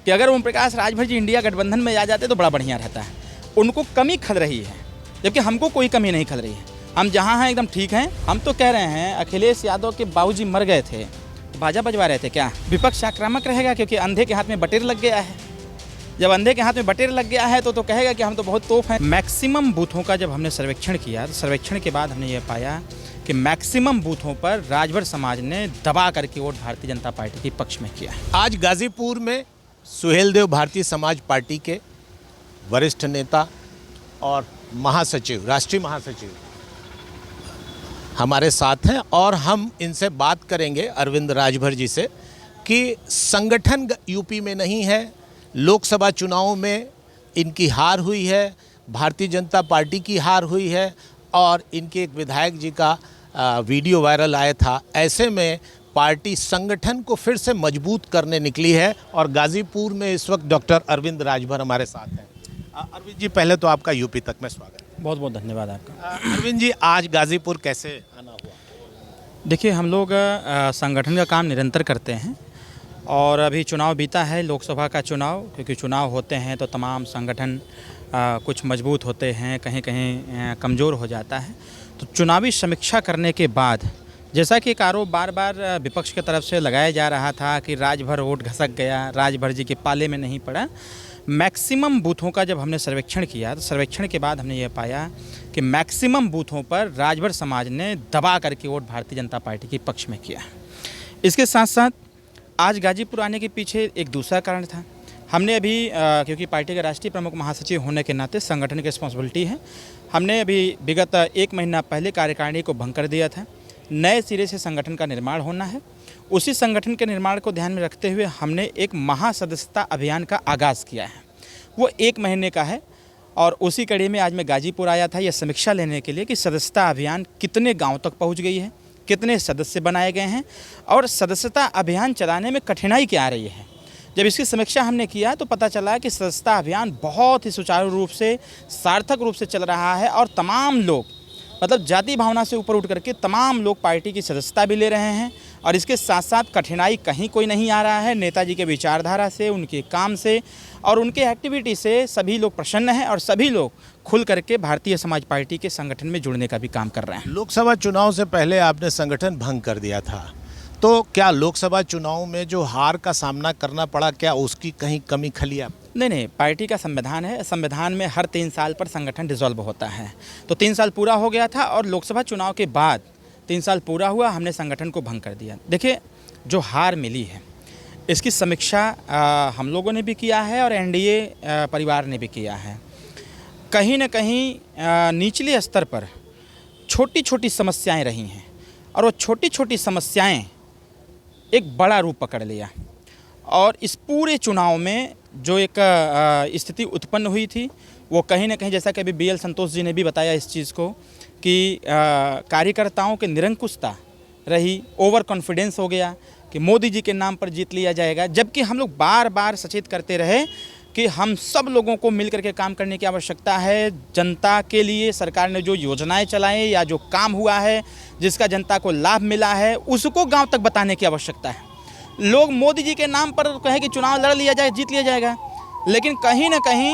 कि अगर ओम प्रकाश राजभर जी इंडिया गठबंधन में आ जाते तो बड़ा बढ़िया रहता है। उनको कमी खल रही है, जबकि हमको कोई कमी नहीं खल रही है। हम जहाँ हैं एकदम ठीक हैं। हम तो कह रहे हैं अखिलेश यादव के बाबूजी मर गए थे, बाजा बजवा रहे थे क्या? विपक्ष आक्रामक रहेगा क्योंकि अंधे के हाथ में बटेर लग गया है। जब अंधे के हाथ में बटेर लग गया है तो कहेगा कि हम तो बहुत तोप हैं। मैक्सिमम बूथों का जब हमने सर्वेक्षण किया तो सर्वेक्षण के बाद हमने ये पाया कि मैक्सिमम बूथों पर राजभर समाज ने दबा करके वोट भारतीय जनता पार्टी के पक्ष में किया है। आज गाजीपुर में सुहेलदेव भारतीय समाज पार्टी के वरिष्ठ नेता और महासचिव, राष्ट्रीय महासचिव हमारे साथ हैं और हम इनसे बात करेंगे, अरविंद राजभर जी से, कि संगठन यूपी में नहीं है। लोकसभा चुनाव में इनकी हार हुई है, भारतीय जनता पार्टी की हार हुई है और इनके एक विधायक जी का वीडियो वायरल आया था। ऐसे में पार्टी संगठन को फिर से मजबूत करने निकली है और गाजीपुर में इस वक्त डॉक्टर अरविंद राजभर हमारे साथ हैं। अरविंद जी, पहले तो आपका यूपी तक में स्वागत है। बहुत बहुत धन्यवाद आपका। अरविंद जी, आज गाजीपुर कैसे आना हुआ? देखिए, हम लोग संगठन का काम निरंतर करते हैं और अभी चुनाव बीता है, लोकसभा का चुनाव, क्योंकि चुनाव होते हैं तो तमाम संगठन कुछ मजबूत होते हैं, कहीं कहीं कमज़ोर हो जाता है। तो चुनावी समीक्षा करने के बाद, जैसा कि एक आरोप बार बार विपक्ष की तरफ से लगाया जा रहा था कि राजभर वोट घसक गया, राजभर जी के पाले में नहीं पड़ा, मैक्सिमम बूथों का जब हमने सर्वेक्षण किया तो सर्वेक्षण के बाद हमने ये पाया कि मैक्सिमम बूथों पर राजभर समाज ने दबा करके वोट भारतीय जनता पार्टी के पक्ष में किया। इसके साथ साथ आज गाजीपुर आने के पीछे एक दूसरा कारण था। हमने अभी क्योंकि पार्टी के राष्ट्रीय प्रमुख महासचिव होने के नाते संगठन की रिस्पॉन्सिबिलिटी है, हमने अभी विगत 1 महीना पहले कार्यकारिणी को भंग कर दिया था। नए सिरे से संगठन का निर्माण होना है। उसी संगठन के निर्माण को ध्यान में रखते हुए हमने एक महासदस्यता अभियान का आगाज़ किया है। वो 1 महीने का है और उसी कड़ी में आज मैं गाजीपुर आया था यह समीक्षा लेने के लिए कि सदस्यता अभियान कितने गाँव तक पहुँच गई है, कितने सदस्य बनाए गए हैं और सदस्यता अभियान चलाने में कठिनाई क्या आ रही है। जब इसकी समीक्षा हमने किया तो पता चला कि सदस्यता अभियान बहुत ही सुचारू रूप से, सार्थक रूप से चल रहा है और तमाम लोग, मतलब जाति भावना से ऊपर उठ करके तमाम लोग पार्टी की सदस्यता भी ले रहे हैं और इसके साथ साथ कठिनाई कहीं कोई नहीं आ रहा है। नेताजी के विचारधारा से, उनके काम से और उनके एक्टिविटी से सभी लोग प्रसन्न हैं और सभी लोग खुल करके भारतीय समाज पार्टी के संगठन में जुड़ने का भी काम कर रहे हैं। लोकसभा चुनाव से पहले आपने संगठन भंग कर दिया था, तो क्या लोकसभा चुनाव में जो हार का सामना करना पड़ा, क्या उसकी कहीं कमी खली आप? नहीं, पार्टी का संविधान है। संविधान में हर 3 साल पर संगठन डिसॉल्व होता है। तो 3 साल पूरा हो गया था और लोकसभा चुनाव के बाद 3 साल पूरा हुआ, हमने संगठन को भंग कर दिया। देखिए, जो हार मिली है इसकी समीक्षा हम लोगों ने भी किया है और एनडीए परिवार ने भी किया है। कहीं न कहीं निचले स्तर पर छोटी छोटी समस्याएं रही हैं और वो छोटी छोटी समस्याएं एक बड़ा रूप पकड़ लिया और इस पूरे चुनाव में जो एक स्थिति उत्पन्न हुई थी वो कहीं ना कहीं, जैसा कि अभी BL संतोष जी ने भी बताया इस चीज़ को, कि कार्यकर्ताओं की निरंकुशता रही, ओवर कॉन्फिडेंस हो गया कि मोदी जी के नाम पर जीत लिया जाएगा। जबकि हम लोग बार बार सचेत करते रहे कि हम सब लोगों को मिलकर के काम करने की आवश्यकता है। जनता के लिए सरकार ने जो योजनाएं चलाएं या जो काम हुआ है, जिसका जनता को लाभ मिला है, उसको गांव तक बताने की आवश्यकता है। लोग मोदी जी के नाम पर कहे कि चुनाव लड़ लिया जाए, जीत लिया जाएगा, लेकिन कहीं ना कहीं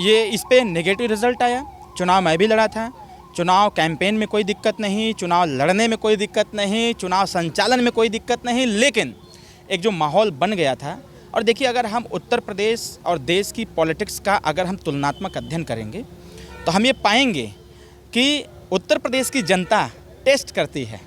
ये इस पर नेगेटिव रिजल्ट आया। चुनाव मैं भी लड़ा था, चुनाव कैंपेन में कोई दिक्कत नहीं, चुनाव लड़ने में कोई दिक्कत नहीं, चुनाव संचालन में कोई दिक्कत नहीं, लेकिन एक जो माहौल बन गया था। और देखिए, अगर हम उत्तर प्रदेश और देश की पॉलिटिक्स का अगर हम तुलनात्मक अध्ययन करेंगे तो हम ये पाएंगे कि उत्तर प्रदेश की जनता टेस्ट करती है।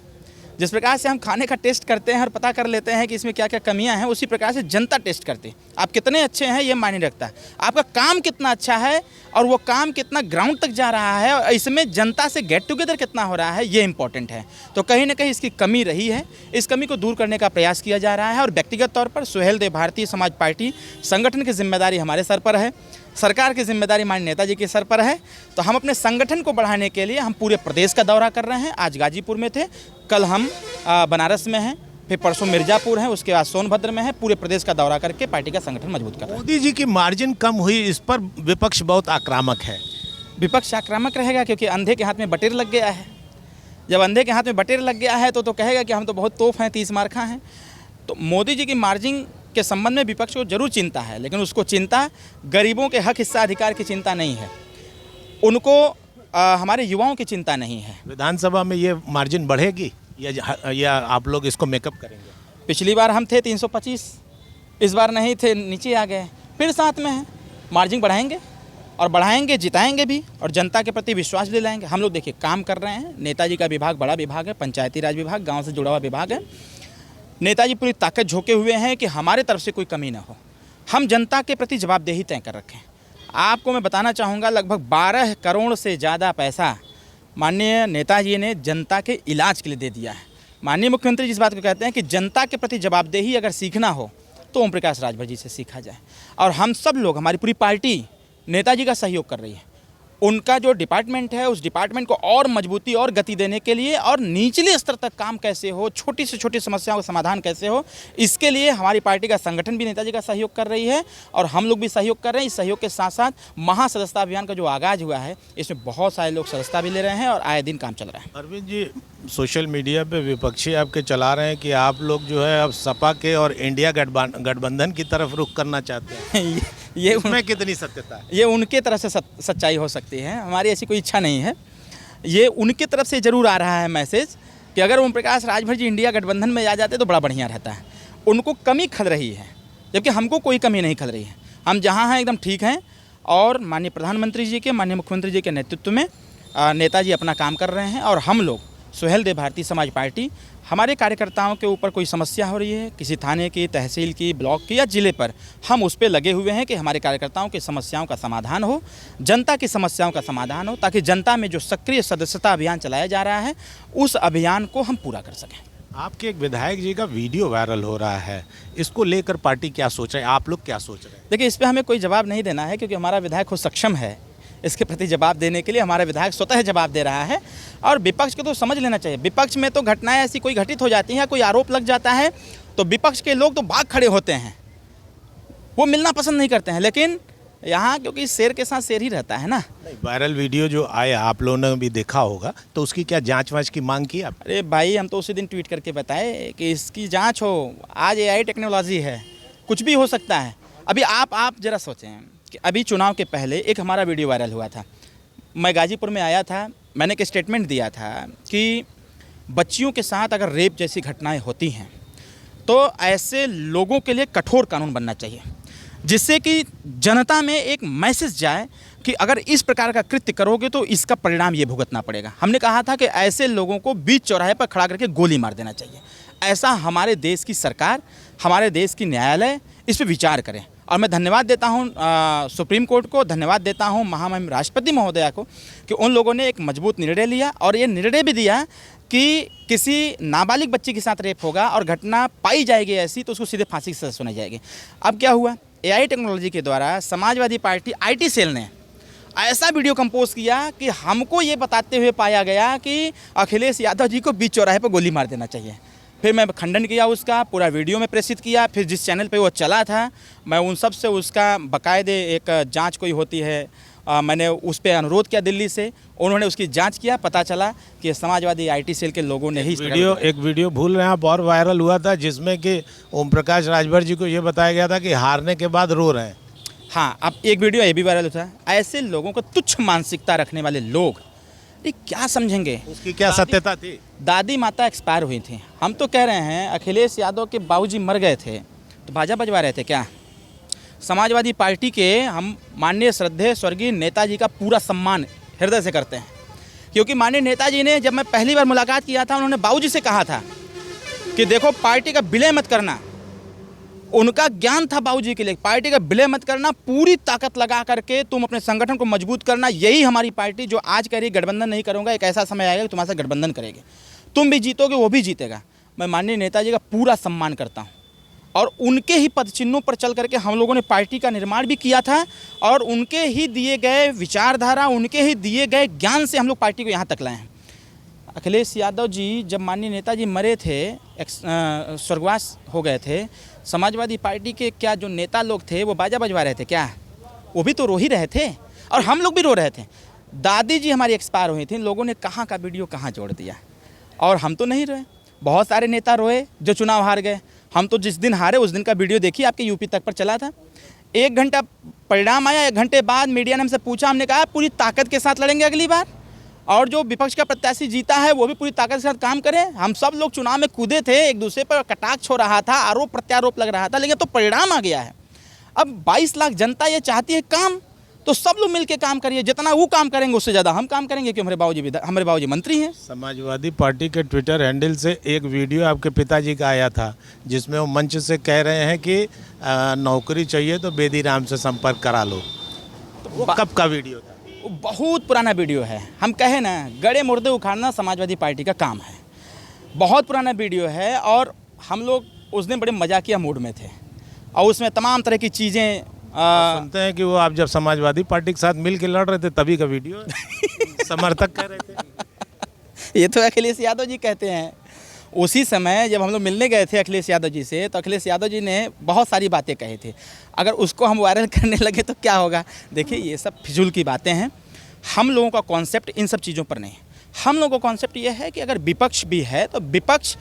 जिस प्रकार से हम खाने का टेस्ट करते हैं और पता कर लेते हैं कि इसमें क्या क्या कमियां हैं, उसी प्रकार से जनता टेस्ट करती है। आप कितने अच्छे हैं ये मायने रखता है, आपका काम कितना अच्छा है और वो काम कितना ग्राउंड तक जा रहा है और इसमें जनता से गेट टुगेदर कितना हो रहा है, ये इंपॉर्टेंट है। तो कहीं ना कहीं इसकी कमी रही है, इस कमी को दूर करने का प्रयास किया जा रहा है और व्यक्तिगत तौर पर सुहेलदेव भारतीय समाज पार्टी संगठन की जिम्मेदारी हमारे सर पर है, सरकार की जिम्मेदारी माननीय नेताजी के सर पर है। तो हम अपने संगठन को बढ़ाने के लिए हम पूरे प्रदेश का दौरा कर रहे हैं। आज गाजीपुर में थे, कल हम बनारस में हैं, फिर परसों मिर्ज़ापुर है, उसके बाद सोनभद्र में है। पूरे प्रदेश का दौरा करके पार्टी का संगठन मजबूत कर रहे हैं। मोदी जी की मार्जिन कम हुई, इस पर विपक्ष बहुत आक्रामक है। विपक्ष आक्रामक रहेगा क्योंकि अंधे के हाथ में बटेर लग गया है। जब अंधे के हाथ में बटेर लग गया है तो कहेगा कि हम तो बहुत तोप हैं, 30 मार्खा हैं। तो मोदी जी की मार्जिन के संबंध में विपक्ष को जरूर चिंता है, लेकिन उसको चिंता गरीबों के हक हिस्सा अधिकार की चिंता नहीं है, उनको हमारे युवाओं की चिंता नहीं है। विधानसभा में ये मार्जिन बढ़ेगी या आप लोग इसको मेकअप करेंगे? पिछली बार हम थे 325, इस बार नहीं थे, नीचे आ गए, फिर साथ में है, मार्जिन बढ़ाएंगे और बढ़ाएंगे, जिताएंगे भी और जनता के प्रति विश्वास भी लाएंगे। हम लोग देखिए काम कर रहे हैं। नेताजी का विभाग बड़ा विभाग है, पंचायती राज विभाग, गांव से जुड़ा हुआ विभाग है। नेताजी पूरी ताकत झोंके हुए हैं कि हमारे तरफ से कोई कमी ना हो, हम जनता के प्रति जवाबदेही तय कर रखें। आपको मैं बताना चाहूँगा, लगभग 12 करोड़ से ज़्यादा पैसा माननीय नेताजी ने जनता के इलाज के लिए दे दिया है। माननीय मुख्यमंत्री जिस बात को कहते हैं कि जनता के प्रति जवाबदेही अगर सीखना हो तो ओम प्रकाश राजभर जी से सीखा जाए, और हम सब लोग, हमारी पूरी पार्टी नेताजी का सहयोग कर रही है। उनका जो डिपार्टमेंट है, उस डिपार्टमेंट को और मजबूती और गति देने के लिए और निचले स्तर तक काम कैसे हो, छोटी से छोटी समस्याओं का समाधान कैसे हो, इसके लिए हमारी पार्टी का संगठन भी नेताजी का सहयोग कर रही है और हम लोग भी सहयोग कर रहे हैं। इस सहयोग के साथ साथ महासदस्यता अभियान का जो आगाज हुआ है, इसमें बहुत सारे लोग सदस्यता भी ले रहे हैं और आए दिन काम चल रहा है। अरविंद जी, सोशल मीडिया पे विपक्षी आपके चला रहे हैं कि आप लोग जो है अब सपा के और इंडिया गठबंधन की तरफ रुख करना चाहते हैं। ये उसमें कितनी सत्यता है? ये उनके तरफ से सच्चाई हो सकती है, हमारी ऐसी कोई इच्छा नहीं है। ये उनके तरफ से ज़रूर आ रहा है मैसेज कि अगर ओम प्रकाश राजभर जी इंडिया गठबंधन में आ जाते तो बड़ा बढ़िया रहता है। उनको कमी खल रही है, जबकि हमको कोई कमी नहीं खल रही है। हम जहाँ हैं एकदम ठीक हैं और माननीय प्रधानमंत्री जी के, माननीय मुख्यमंत्री जी के नेतृत्व में नेताजी अपना काम कर रहे हैं। और हम लोग सुहेलदेव भारतीय समाज पार्टी, हमारे कार्यकर्ताओं के ऊपर कोई समस्या हो रही है, किसी थाने की, तहसील की, ब्लॉक की या जिले पर, हम उस पर लगे हुए हैं कि हमारे कार्यकर्ताओं की समस्याओं का समाधान हो, जनता की समस्याओं का समाधान हो, ताकि जनता में जो सक्रिय सदस्यता अभियान चलाया जा रहा है उस अभियान को हम पूरा कर सकें। आपके एक विधायक जी का वीडियो वायरल हो रहा है, इसको लेकर पार्टी क्या सोच रही है, आप लोग क्या सोच रहे हैं? देखिए, इस पर हमें कोई जवाब नहीं देना है, क्योंकि हमारा विधायक खुद सक्षम है इसके प्रति जवाब देने के लिए। हमारा विधायक स्वतः जवाब दे रहा है और विपक्ष को तो समझ लेना चाहिए। विपक्ष में तो घटनाएं ऐसी कोई घटित हो जाती हैं, कोई आरोप लग जाता है तो विपक्ष के लोग तो भाग खड़े होते हैं, वो मिलना पसंद नहीं करते हैं। लेकिन यहाँ क्योंकि शेर के साथ शेर ही रहता है ना। वायरल वीडियो जो आया, आप लोगों ने भी देखा होगा, तो उसकी क्या जांच वाँच की मांग की आप? अरे भाई, हम तो उसी दिन ट्वीट करके बताए कि इसकी जाँच हो। आज AI टेक्नोलॉजी है, कुछ भी हो सकता है। अभी आप जरा सोचें कि अभी चुनाव के पहले एक हमारा वीडियो वायरल हुआ था। मैं गाजीपुर में आया था, मैंने एक स्टेटमेंट दिया था कि बच्चियों के साथ अगर रेप जैसी घटनाएं होती हैं तो ऐसे लोगों के लिए कठोर कानून बनना चाहिए, जिससे कि जनता में एक मैसेज जाए कि अगर इस प्रकार का कृत्य करोगे तो इसका परिणाम ये भुगतना पड़ेगा। हमने कहा था कि ऐसे लोगों को बीच चौराहे पर खड़ा करके गोली मार देना चाहिए। ऐसा हमारे देश की सरकार, हमारे देश की न्यायालय इस पर विचार करें। और मैं धन्यवाद देता हूं सुप्रीम कोर्ट को, धन्यवाद देता हूं महामहिम राष्ट्रपति महोदया को कि उन लोगों ने एक मजबूत निर्णय लिया और ये निर्णय भी दिया कि किसी नाबालिग बच्ची के साथ रेप होगा और घटना पाई जाएगी ऐसी तो उसको सीधे फांसी की सजा सुनाई जाएगी। अब क्या हुआ, AI टेक्नोलॉजी के द्वारा समाजवादी पार्टी IT सेल ने ऐसा वीडियो कंपोज किया कि हमको ये बताते हुए पाया गया कि अखिलेश यादव जी को बीच चौराहे पर गोली मार देना चाहिए। फिर मैं खंडन किया उसका, पूरा वीडियो में प्रेषित किया। फिर जिस चैनल पे वो चला था, मैं उन सब से उसका बाकायदे एक जांच कोई होती है, मैंने उस पर अनुरोध किया दिल्ली से, उन्होंने उसकी जांच किया। पता चला कि समाजवादी IT सेल के लोगों ने ही एक वीडियो भूल रहे हैं आप, और वायरल हुआ था जिसमें कि ओम प्रकाश राजभर जी को ये बताया गया था कि हारने के बाद रो रहे हैं। हाँ, अब एक वीडियो ये भी वायरल होता है। ऐसे लोगों को तुच्छ मानसिकता रखने वाले लोग ये क्या समझेंगे? उसकी क्या सत्यता थी? दादी माता एक्सपायर हुई थी। हम तो कह रहे हैं अखिलेश यादव के बाबूजी मर गए थे तो बाजा बजवा रहे थे क्या? समाजवादी पार्टी के हम माननीय श्रद्धेय स्वर्गीय नेताजी का पूरा सम्मान हृदय से करते हैं, क्योंकि माननीय नेताजी ने, जब मैं पहली बार मुलाकात किया था, उन्होंने बाबूजी से कहा था कि देखो पार्टी का विलय मत करना। उनका ज्ञान था बाबूजी के लिए, पार्टी का विलय मत करना, पूरी ताकत लगा करके तुम अपने संगठन को मजबूत करना। यही हमारी पार्टी जो आज कह रही गठबंधन नहीं करूँगा, एक ऐसा समय आएगा कि तुम्हारे साथ गठबंधन करेगी, तुम भी जीतोगे वो भी जीतेगा। मैं माननीय नेताजी का पूरा सम्मान करता हूँ और उनके ही पद चिन्हों पर चल करके हम लोगों ने पार्टी का निर्माण भी किया था और उनके ही दिए गए विचारधारा, उनके ही दिए गए ज्ञान से हम लोग पार्टी को यहाँ तक लाए हैं। अखिलेश यादव जी जब माननीय नेताजी मरे थे, स्वर्गवास हो गए थे, समाजवादी पार्टी के क्या जो नेता लोग थे वो बाजा बजवा रहे थे क्या? वो भी तो रो ही रहे थे और हम लोग भी रो रहे थे। दादी जी हमारी एक्सपायर हुई थी, लोगों ने कहाँ का वीडियो कहाँ जोड़ दिया और हम तो नहीं रोए। बहुत सारे नेता रोए जो चुनाव हार गए, हम तो जिस दिन हारे उस दिन का वीडियो देखिए, आपके यूपी तक पर चला था। 1 घंटा परिणाम आया, 1 घंटे बाद मीडिया ने हमसे पूछा, हमने कहा पूरी ताकत के साथ लड़ेंगे अगली बार, और जो विपक्ष का प्रत्याशी जीता है वो भी पूरी ताकत के साथ काम करे। हम सब लोग चुनाव में कूदे थे, एक दूसरे पर कटाक्ष हो रहा था, आरोप प्रत्यारोप लग रहा था, लेकिन तो परिणाम आ गया है। अब 22 लाख जनता ये चाहती है काम, तो सब लोग मिलकर काम करिए। जितना वो काम करेंगे उससे ज़्यादा हम काम करेंगे, क्योंकि हमारे बाबूजी मंत्री हैं। समाजवादी पार्टी के ट्विटर हैंडल से एक वीडियो आपके पिताजी का आया था, जिसमें वो मंच से कह रहे हैं कि नौकरी चाहिए तो बेदीराम से संपर्क करा लो। तो वो कब का वीडियो था? वो बहुत पुराना वीडियो है। हम कहे ना, गड़े मुर्दे उखाड़ना समाजवादी पार्टी का काम है। बहुत पुराना वीडियो है, और हम लोग उस दिन बड़े मजाकिया मूड में थे, और उसमें तमाम तरह की चीज़ें सुनते हैं कि वो आप जब समाजवादी पार्टी के साथ मिल के लड़ रहे थे तभी का वीडियो है। समर्थक कह रहे थे। ये तो अखिलेश यादव जी कहते हैं। उसी समय जब हम लोग मिलने गए थे अखिलेश यादव जी से, तो अखिलेश यादव जी ने बहुत सारी बातें कही थी। अगर उसको हम वायरल करने लगे तो क्या होगा? देखिए, ये सब फिजूल की बातें हैं। हम लोगों का कॉन्सेप्ट इन सब चीज़ों पर नहीं। हम लोगों का कॉन्सेप्ट ये है कि अगर विपक्ष भी है तो विपक्ष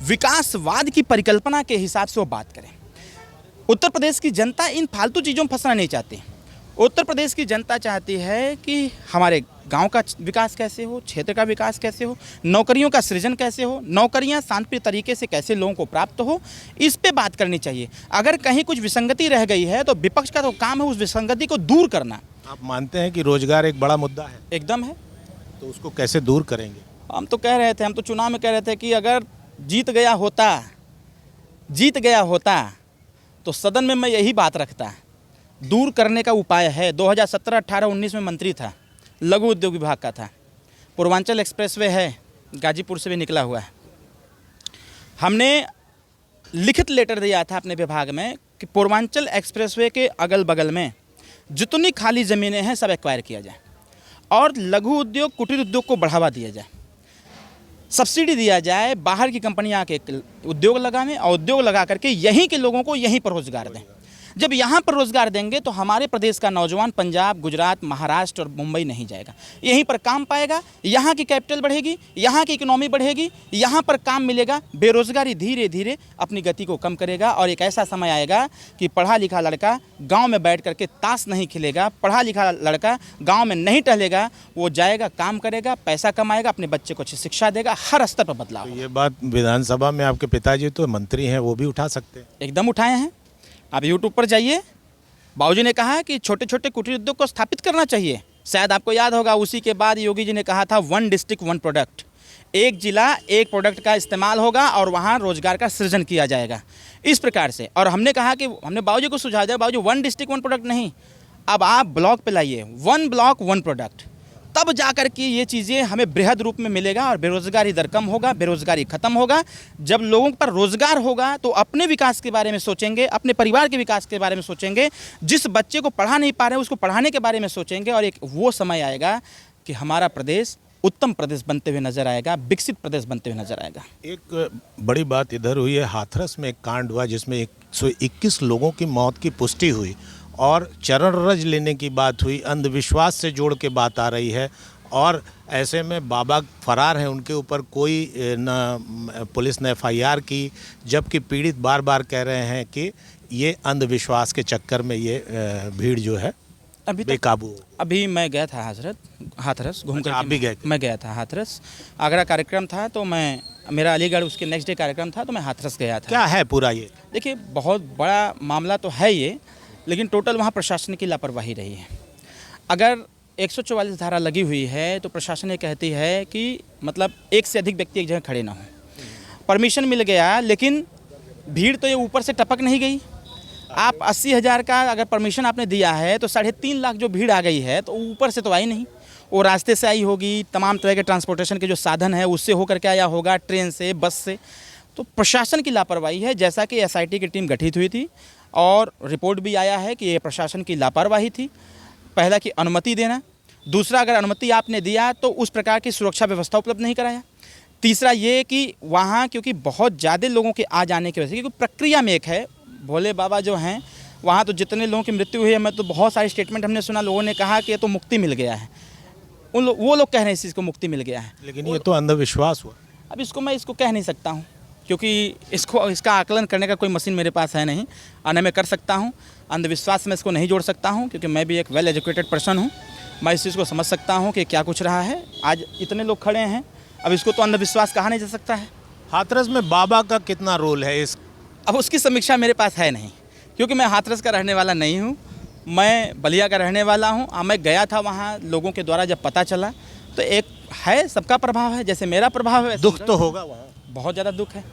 विकासवाद की परिकल्पना के हिसाब से वो बात करें। उत्तर प्रदेश की जनता इन फालतू चीज़ों में फंसना नहीं चाहती। उत्तर प्रदेश की जनता चाहती है कि हमारे गांव का विकास कैसे हो, क्षेत्र का विकास कैसे हो, नौकरियों का सृजन कैसे हो, नौकरियां शांतिप्रिय तरीके से कैसे लोगों को प्राप्त हो, इस पे बात करनी चाहिए। अगर कहीं कुछ विसंगति रह गई है तो विपक्ष का तो काम है उस विसंगति को दूर करना। आप मानते हैं कि रोजगार एक बड़ा मुद्दा है? एकदम है। तो उसको कैसे दूर करेंगे? हम तो कह रहे थे, हम तो चुनाव में कह रहे थे कि अगर जीत गया होता तो सदन में मैं यही बात रखता। दूर करने का उपाय है। 2017, 18, 19 में मंत्री था, लघु उद्योग विभाग का था। पूर्वांचल एक्सप्रेसवे है, गाजीपुर से भी निकला हुआ है। हमने लिखित लेटर दिया था अपने विभाग में कि पूर्वांचल एक्सप्रेसवे के अगल बगल में जितनी खाली ज़मीनें हैं सब एक्वायर किया जाए, और लघु उद्योग कुटीर उद्योग को बढ़ावा दिया जाए, सब्सिडी दिया जाए, बाहर की कंपनियां आके उद्योग लगाएं, और उद्योग लगा करके यहीं के लोगों को यहीं पर रोजगार दें। जब यहाँ पर रोजगार देंगे तो हमारे प्रदेश का नौजवान पंजाब, गुजरात, महाराष्ट्र और मुंबई नहीं जाएगा, यहीं पर काम पाएगा, यहाँ की कैपिटल बढ़ेगी, यहाँ की इकोनॉमी बढ़ेगी, यहाँ पर काम मिलेगा। बेरोजगारी धीरे धीरे अपनी गति को कम करेगा, और एक ऐसा समय आएगा कि पढ़ा लिखा लड़का गाँव में बैठ करके ताश नहीं खेलेगा, पढ़ा लिखा लड़का गाँव में नहीं टहलेगा, वो जाएगा, काम करेगा, पैसा कमाएगा, अपने बच्चे को अच्छी शिक्षा देगा, हर स्तर पर बदलाव। तो ये बात विधानसभा में आपके पिताजी तो मंत्री हैं, वो भी उठा सकते हैं? एकदम उठाए हैं। आप यूट्यूब पर जाइए, बाबूजी ने कहा कि छोटे छोटे कुटीर उद्योग को स्थापित करना चाहिए। शायद आपको याद होगा, उसी के बाद योगी जी ने कहा था 1 डिस्ट्रिक्ट 1 प्रोडक्ट, एक जिला एक प्रोडक्ट का इस्तेमाल होगा और वहाँ रोजगार का सृजन किया जाएगा, इस प्रकार से। और हमने कहा कि हमने बाबूजी को सुझाव दिया, बाबूजी 1 डिस्ट्रिक्ट 1 प्रोडक्ट नहीं, अब आप ब्लॉक पे लाइए, 1 ब्लॉक 1 प्रोडक्ट, तब जाकर के ये चीज़ें हमें बृहद रूप में मिलेगा और बेरोजगारी दर कम होगा, बेरोजगारी खत्म होगा। जब लोगों पर रोजगार होगा तो अपने विकास के बारे में सोचेंगे, अपने परिवार के विकास के बारे में सोचेंगे, जिस बच्चे को पढ़ा नहीं पा रहे उसको पढ़ाने के बारे में सोचेंगे, और एक वो समय आएगा कि हमारा प्रदेश उत्तम प्रदेश बनते हुए नजर आएगा, विकसित प्रदेश बनते हुए नजर आएगा। एक बड़ी बात इधर हुई है, हाथरस में एक कांड हुआ जिसमें 121 लोगों की मौत की पुष्टि हुई, और चरण रज लेने की बात हुई, अंधविश्वास से जोड़ के बात आ रही है, और ऐसे में बाबा फरार हैं, उनके ऊपर कोई न पुलिस ने FIR की, जबकि पीड़ित बार बार कह रहे हैं कि ये अंधविश्वास के चक्कर में ये भीड़ जो है अभी बेकाबू। अभी मैं गया था हाथरस घूम कर। आप भी गए थे? मैं गया था हाथरस, आगरा कार्यक्रम था, तो मेरा अलीगढ़ उसके नेक्स्ट डे कार्यक्रम था, तो मैं हाथरस गया था। क्या है पूरा ये? देखिए, बहुत बड़ा मामला तो है ये, लेकिन टोटल वहाँ प्रशासन की लापरवाही रही है। अगर 144 धारा लगी हुई है तो प्रशासन ये कहती है कि मतलब एक से अधिक व्यक्ति एक जगह खड़े ना हो। परमिशन मिल गया, लेकिन भीड़ तो ये ऊपर से टपक नहीं गई। आप 80,000 का अगर परमिशन आपने दिया है तो 3.5 लाख जो भीड़ आ गई है तो ऊपर से तो आई नहीं, वो रास्ते से आई होगी, तमाम तरह के ट्रांसपोर्टेशन के जो साधन है उससे होकर के आया होगा, ट्रेन से, बस से। तो प्रशासन की लापरवाही है। जैसा कि SIT की टीम गठित हुई थी और रिपोर्ट भी आया है कि ये प्रशासन की लापरवाही थी। पहला कि अनुमति देना, दूसरा अगर अनुमति आपने दिया तो उस प्रकार की सुरक्षा व्यवस्था उपलब्ध नहीं कराया, तीसरा ये कि वहाँ क्योंकि बहुत ज़्यादा लोगों के आ जाने की वजह से, क्योंकि प्रक्रिया में एक है, भोले बाबा जो हैं वहाँ तो जितने लोगों की मृत्यु हुई है, मैं तो बहुत सारे स्टेटमेंट हमने सुना, लोगों ने कहा कि ये तो मुक्ति मिल गया है, वो लोग कह रहे हैं इस चीज़ को मुक्ति मिल गया है, लेकिन ये तो अंधविश्वास हुआ। अब इसको मैं कह नहीं सकता हूँ, क्योंकि इसका आकलन करने का कोई मशीन मेरे पास है नहीं, और न मैं कर सकता हूँ। अंधविश्वास में इसको नहीं जोड़ सकता हूँ, क्योंकि मैं भी एक वेल एजुकेटेड पर्सन हूँ। मैं इस चीज़ को समझ सकता हूँ कि क्या कुछ रहा है। आज इतने लोग खड़े हैं, अब इसको तो अंधविश्वास कहा नहीं जा सकता है। हाथरस में बाबा का कितना रोल है इस? अब उसकी समीक्षा मेरे पास है नहीं, क्योंकि मैं हाथरस का रहने वाला नहीं हूँ, मैं बलिया का रहने वाला हूँ। मैं गया था वहाँ, लोगों के द्वारा जब पता चला तो एक है, सबका प्रभाव है, जैसे मेरा प्रभाव है। दुख तो होगा वहाँ, बहुत ज़्यादा दुख है।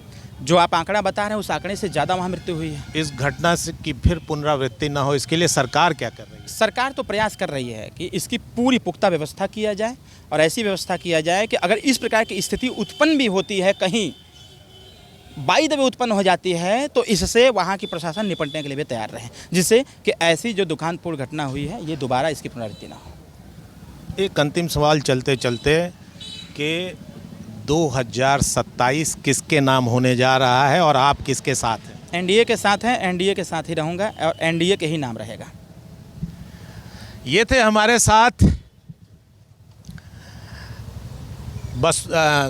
जो आप आंकड़ा बता रहे हैं उस आंकड़े से ज़्यादा वहाँ मृत्यु हुई है। इस घटना से की फिर पुनरावृत्ति ना हो, इसके लिए सरकार क्या कर रही है? सरकार तो प्रयास कर रही है कि इसकी पूरी पुख्ता व्यवस्था किया जाए, और ऐसी व्यवस्था किया जाए कि अगर इस प्रकार की स्थिति उत्पन्न भी होती है, कहीं बाई द वे उत्पन्न हो जाती है, तो इससे वहाँ की प्रशासन निपटने के लिए भी तैयार रहे, जिससे कि ऐसी जो दुखांतपूर्ण घटना हुई है ये दोबारा इसकी पुनरावृत्ति ना हो। एक अंतिम सवाल चलते चलते कि 2027 किसके नाम होने जा रहा है और आप किसके साथ हैं? एनडीए के साथ हैं, एनडीए के साथ ही रहूँगा और एनडीए के ही नाम रहेगा। ये थे हमारे साथ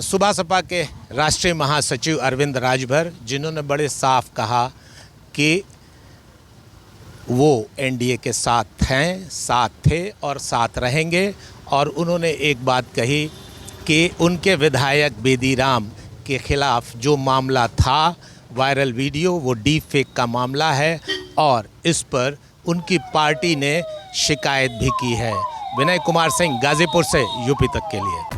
सुबह सपा के राष्ट्रीय महासचिव अरविंद राजभर, जिन्होंने बड़े साफ कहा कि वो एनडीए के साथ हैं, साथ थे और साथ रहेंगे। और उन्होंने एक बात कही कि उनके विधायक बेदीराम के खिलाफ जो मामला था, वायरल वीडियो, वो डीप फेक का मामला है और इस पर उनकी पार्टी ने शिकायत भी की है। विनय कुमार सिंह, गाजीपुर से यूपी तक के लिए।